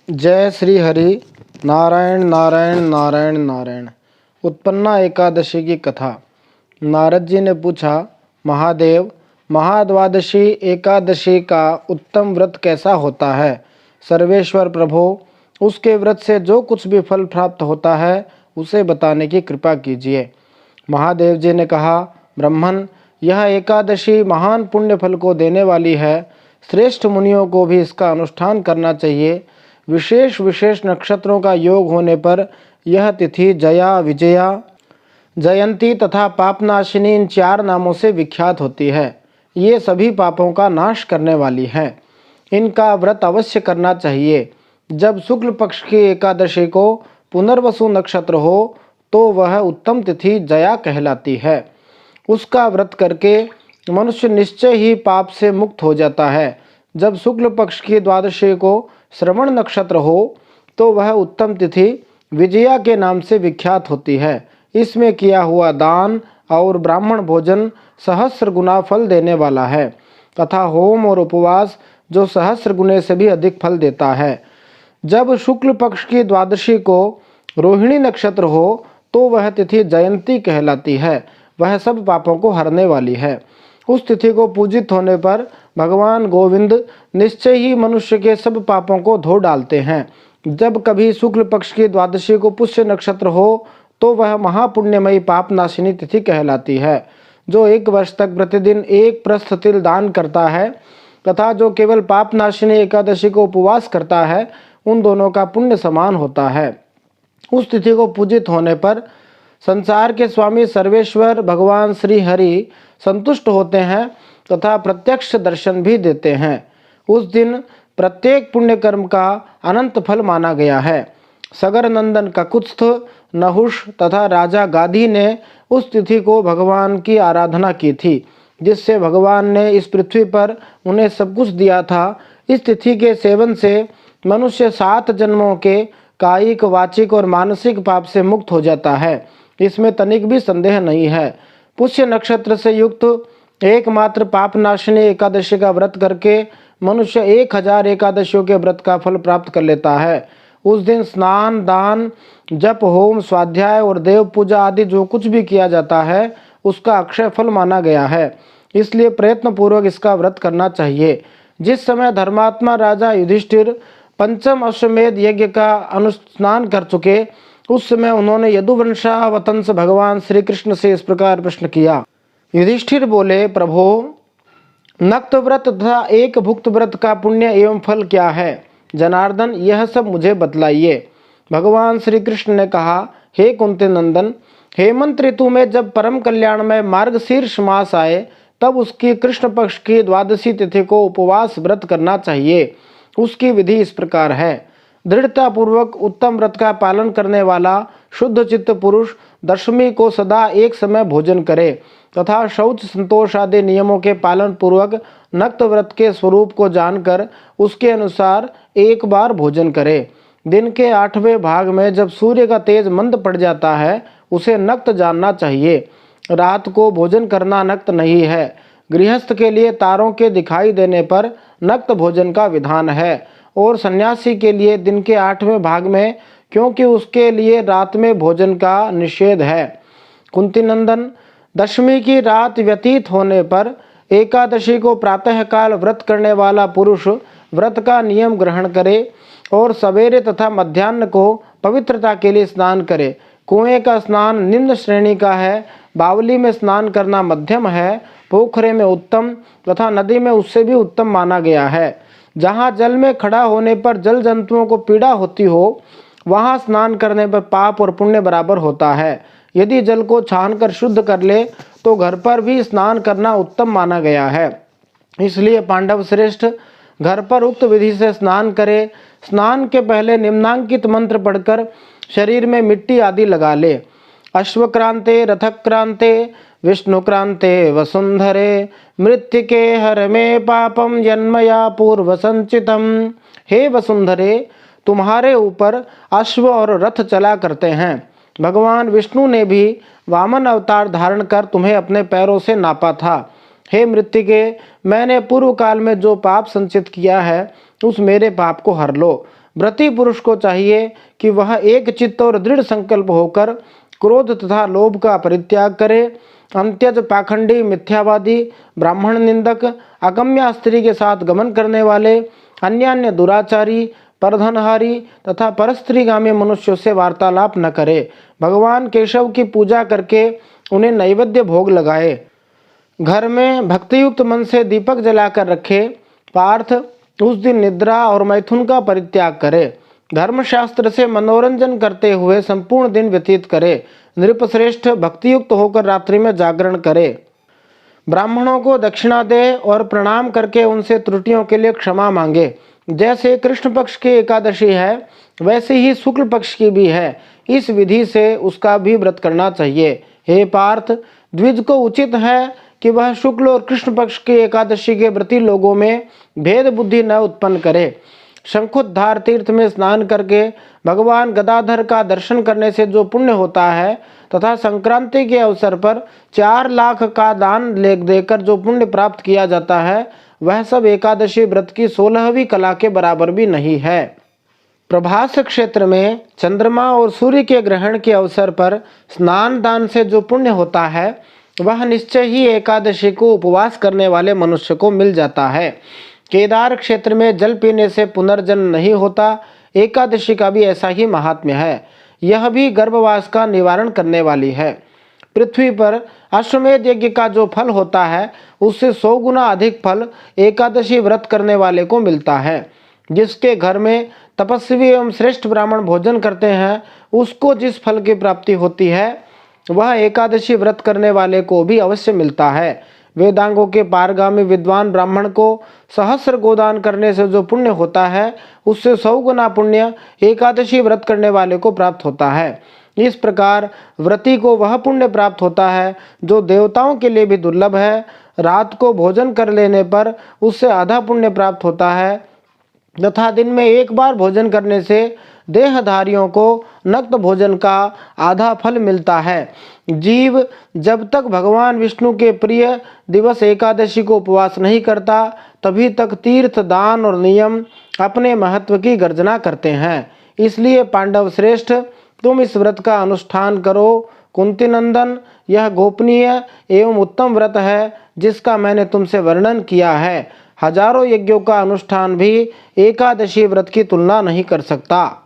जय श्री हरि। नारायण नारायण नारायण नारायण। उत्पन्ना एकादशी की कथा। नारद जी ने पूछा, महादेव, महाद्वादशी एकादशी का उत्तम व्रत कैसा होता है? सर्वेश्वर प्रभो, उसके व्रत से जो कुछ भी फल प्राप्त होता है उसे बताने की कृपा कीजिए। महादेव जी ने कहा, ब्राह्मण, यह एकादशी महान पुण्य फल को देने वाली है। श्रेष्ठ मुनियों को भी इसका अनुष्ठान करना चाहिए। विशेष विशेष नक्षत्रों का योग होने पर यह तिथि जया, विजया, जयंती तथा पापनाशिनी इन 4 नामों से विख्यात होती है। ये सभी पापों का नाश करने वाली है। इनका व्रत अवश्य करना चाहिए। जब शुक्ल पक्ष की एकादशी को पुनर्वसु नक्षत्र हो तो वह उत्तम तिथि जया कहलाती है। उसका व्रत करके मनुष्य निश्चय ही पाप से मुक्त हो जाता है। जब शुक्ल पक्ष की द्वादशी को श्रवण नक्षत्र हो तो वह उत्तम तिथि विजया के नाम से विख्यात होती है। इसमें किया हुआ दान और ब्राह्मण भोजन सहस्र गुना फल देने वाला है तथा होम और उपवास जो सहस्र गुने से भी अधिक फल देता है। जब शुक्ल पक्ष की द्वादशी को रोहिणी नक्षत्र हो तो वह तिथि जयंती कहलाती है। वह सब पापों को हरने वाली है। उस तिथि को पूजित होने पर भगवान गोविंद निश्चय ही मनुष्य के सब पापों को धो डालते हैं। जब कभी शुक्ल पक्ष की द्वादशी को पुष्य नक्षत्र हो तो वह महापुण्यमयी पाप नाशिनी तिथि कहलाती है। जो 1 वर्ष तक प्रतिदिन 1 प्रस्थ तिल दान करता है तथा जो केवल पाप नाशिनी एकादशी को उपवास करता है, उन दोनों का पुण्य समान होता है। उस तिथि को पूजित होने पर संसार के स्वामी सर्वेश्वर भगवान श्री हरि संतुष्ट होते हैं तथा प्रत्यक्ष दर्शन भी देते हैं। उस दिन प्रत्येक पुण्य कर्म का अनंत फल माना गया है। सगर नंदन ककुत्स्थ, नहुष तथा राजा गाधी ने उस तिथि को भगवान की आराधना की थी, जिससे भगवान ने इस पृथ्वी पर उन्हें सब कुछ दिया था। इस तिथि के सेवन से मनुष्य 7 जन्मों के कायिक, वाचिक और मानसिक पाप से मुक्त हो जाता है। इसमें तनिक भी संदेह नहीं है। पुष्य नक्षत्र से युक्त एकमात्र पापनाशिनी एकादशी का व्रत करके मनुष्य 1000 एकादशियों के व्रत का फल प्राप्त कर लेता है। उस दिन स्नान, दान, जप, होम, स्वाध्याय और देव पूजा आदि जो कुछ भी किया जाता है उसका अक्षय फल माना गया है। इसलिए प्रयत्न पूर्वक इसका व्रत करना चाहिए। जिस समय धर्मात्मा राजा युधिष्ठिर पंचम अश्वमेध यज्ञ का अनुस्नान कर चुके, उस समय उन्होंने यदुवंशावतंस भगवान श्री कृष्ण से इस प्रकार प्रश्न किया। युधिष्ठिर बोले, प्रभो, नक्त व्रत तथा एक भुक्त व्रत का पुण्य एवं फल क्या है? जनार्दन, यह सब मुझे बतलाइए। भगवान श्री कृष्ण ने कहा, हे कुंती नंदन, हेमंत ऋतु में जब परम कल्याण में मार्गशीर्ष मास आए तब उसकी कृष्ण पक्ष की द्वादशी तिथि को उपवास व्रत करना चाहिए। उसकी विधि इस प्रकार है। दृढ़ता पूर्वक उत्तम व्रत का पालन करने वाला शुद्ध चित्त पुरुष दशमी को सदा एक समय भोजन करे तथा शौच, संतोष आदि नियमों के पालन पूर्वक नक्त व्रत के स्वरूप को जानकर उसके अनुसार एक बार भोजन करे। दिन के 8वें भाग में जब सूर्य का तेज मंद पड़ जाता है उसे नक्त जानना चाहिए। रात को भोजन करना नक्त नहीं है। गृहस्थ के लिए तारों के दिखाई देने पर नक्त भोजन का विधान है और सन्यासी के लिए दिन के 8वें भाग में, क्योंकि उसके लिए रात में भोजन का निषेध है। कुंती नंदन, दशमी की रात व्यतीत होने पर एकादशी को प्रातःकाल व्रत करने वाला पुरुष व्रत का नियम ग्रहण करे और सवेरे तथा मध्याह्न को पवित्रता के लिए स्नान करे। कुएं का स्नान निम्न श्रेणी का है, बावली में स्नान करना मध्यम है, पोखरे में उत्तम तथा नदी में उससे भी उत्तम माना गया है। जहाँ जल में खड़ा होने पर जल जंतुओं को पीड़ा होती हो, वहाँ स्नान करने पर पाप और पुण्य बराबर होता है। यदि जल को छानकर शुद्ध कर ले तो घर पर भी स्नान करना उत्तम माना गया है। इसलिए पांडव श्रेष्ठ घर पर उक्त विधि से स्नान करे। स्नान के पहले निम्नांकित मंत्र पढ़कर शरीर में मिट्टी आदि लगा ले। अश्वक्रांते, रथक्रांते, विष्णुक्रांते वसुंधरे, मृत्तिके हर में पापम यन्मया पूर्व संचितम। हे वसुंधरे, तुम्हारे ऊपर अश्व और रथ चला करते हैं। भगवान विष्णु ने भी वामन अवतार धारण कर तुम्हें अपने पैरों से नापा था। हे मृत्तिके, मैंने पूर्व काल में जो पाप संचित किया है उस मेरे पाप को हर लो। व्रती पुरुष को चाहिए कि वह एक चित्त और दृढ़ संकल्प होकर क्रोध तथा लोभ का परित्याग करे। अंत्यज पाखंडी, मिथ्यावादी, ब्राह्मण निंदक, अगम्या स्त्री के साथ गमन करने वाले, अन्य दुराचारी, परधनहारी तथा परस्त्रीगामी मनुष्यों से वार्तालाप न करे। भगवान केशव की पूजा करके उन्हें नैवेद्य भोग लगाए। घर में भक्तियुक्त मन से दीपक जलाकर रखे। पार्थ उस दिन निद्रा और मैथुन का परित्याग करे। धर्मशास्त्र से मनोरंजन करते हुए संपूर्ण दिन व्यतीत करे। नृपश्रेष्ठ भक्तियुक्त होकर रात्रि में जागरण करे। ब्राह्मणों को दक्षिणा दे और प्रणाम करके उनसे त्रुटियों के लिए क्षमा मांगे। जैसे कृष्ण पक्ष की एकादशी है वैसे ही शुक्ल पक्ष की भी है। इस विधि से उसका भी व्रत करना चाहिए। हे पार्थ, द्विज को उचित है कि वह शुक्ल और कृष्ण पक्ष की एकादशी के व्रती लोगों में भेद बुद्धि न उत्पन्न करे। शंखोद्धार तीर्थ में स्नान करके भगवान गदाधर का दर्शन करने से जो पुण्य होता है तथा संक्रांति के अवसर पर 4 लाख का दान देकर जो पुण्य प्राप्त किया जाता है वह सब एकादशी व्रत की 16वीं कला के बराबर भी नहीं है। प्रभास क्षेत्र में चंद्रमा और सूर्य के ग्रहण के अवसर पर स्नान दान से जो पुण्य होता है वह निश्चय ही एकादशी को उपवास करने वाले मनुष्य को मिल जाता है। केदार क्षेत्र में जल पीने से पुनर्जन्म नहीं होता। एकादशी का भी ऐसा ही महात्म्य है। यह भी गर्भवास का निवारण करने वाली है। पृथ्वी पर अश्वमेध यज्ञ का जो फल होता है उससे 100 गुना अधिक फल एकादशी व्रत करने वाले को मिलता है। जिसके घर में तपस्वी एवं श्रेष्ठ ब्राह्मण भोजन करते हैं उसको जिस फल की प्राप्ति होती है वह एकादशी व्रत करने वाले को भी अवश्य मिलता है। वेदांगों के पारगामी विद्वान ब्राह्मण को सहस्र गोदान करने से जो पुण्य होता है उससे 100 गुना पुण्य एकादशी व्रत करने वाले को प्राप्त होता है। इस प्रकार व्रती को वह पुण्य प्राप्त होता है जो देवताओं के लिए भी दुर्लभ है। रात को भोजन कर लेने पर उससे आधा पुण्य प्राप्त होता है तथा दिन में एक बार भोजन करने से देहधारियों को नक्त भोजन का आधा फल मिलता है। जीव जब तक भगवान विष्णु के प्रिय दिवस एकादशी को उपवास नहीं करता तभी तक तीर्थ, दान और नियम अपने महत्व की गर्जना करते हैं। इसलिए पांडव श्रेष्ठ, तुम इस व्रत का अनुष्ठान करो। कुंती नंदन, यह गोपनीय एवं उत्तम व्रत है जिसका मैंने तुमसे वर्णन किया है। हजारों यज्ञों का अनुष्ठान भी एकादशी व्रत की तुलना नहीं कर सकता।